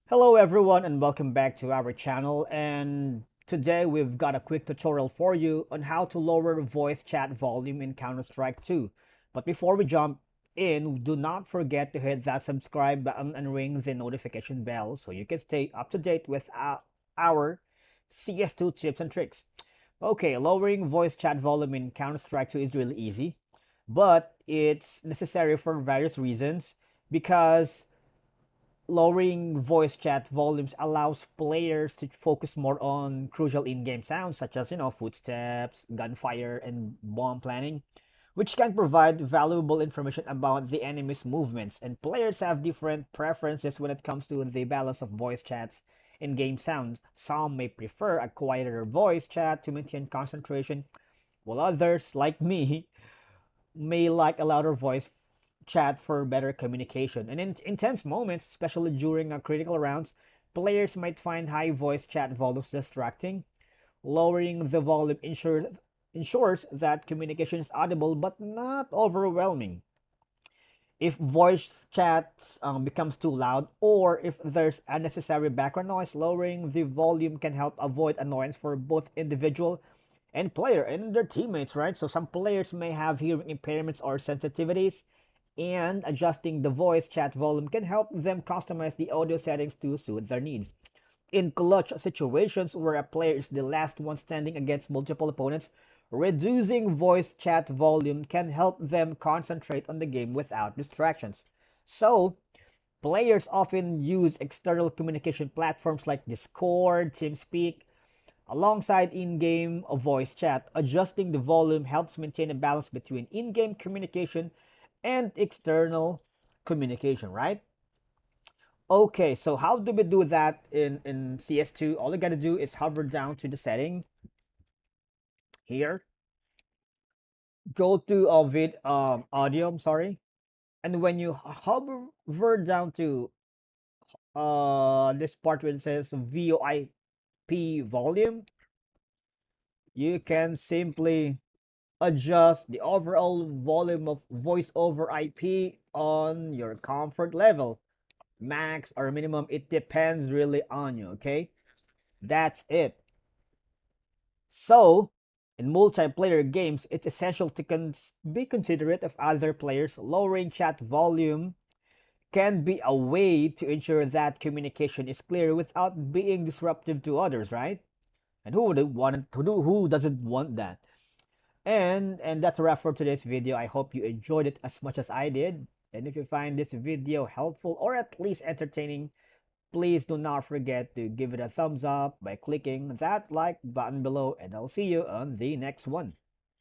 Hello everyone and welcome back to our channel, and today we've got a quick tutorial for you on how to lower voice chat volume in Counter-Strike 2. But before we jump in, do not forget to hit that subscribe button and ring the notification bell so you can stay up to date with our CS2 tips and tricks. Okay, lowering voice chat volume in Counter-Strike 2 is really easy, but it's necessary for various reasons because lowering voice chat volumes allows players to focus more on crucial in-game sounds such as, footsteps, gunfire, and bomb planning, which can provide valuable information about the enemy's movements. And players have different preferences when it comes to the balance of voice chats and game sounds. Some may prefer a quieter voice chat to maintain concentration, while others, like me, may like a louder voice chat for better communication. And in intense moments, especially during critical rounds, players might find high voice chat volumes distracting. Lowering the volume ensures that communication is audible but not overwhelming. If voice chats becomes too loud, or if there's unnecessary background noise, lowering the volume can help avoid annoyance for both individual and player and their teammates, right? So some players may have hearing impairments or sensitivities, and adjusting the voice chat volume can help them customize the audio settings to suit their needs. In clutch situations where a player is the last one standing against multiple opponents, reducing voice chat volume can help them concentrate on the game without distractions. So, players often use external communication platforms like Discord, TeamSpeak, alongside in-game voice chat. Adjusting the volume helps maintain a balance between in-game communication and external communication, right? Okay, so how do we do that in CS2? All you gotta do is hover down to the setting here, go to audio, I'm sorry, and when you hover down to this part where it says VoIP volume, you can simply adjust the overall volume of voice over IP on your comfort level. Max or minimum, it depends really on you, okay? That's it. So, in multiplayer games, it's essential to be considerate of other players. Lowering chat volume can be a way to ensure that communication is clear without being disruptive to others, right? And who doesn't want that? And that's a wrap for today's video. I hope you enjoyed it as much as I did. And if you find this video helpful or at least entertaining, please do not forget to give it a thumbs up by clicking that like button below, and I'll see you on the next one.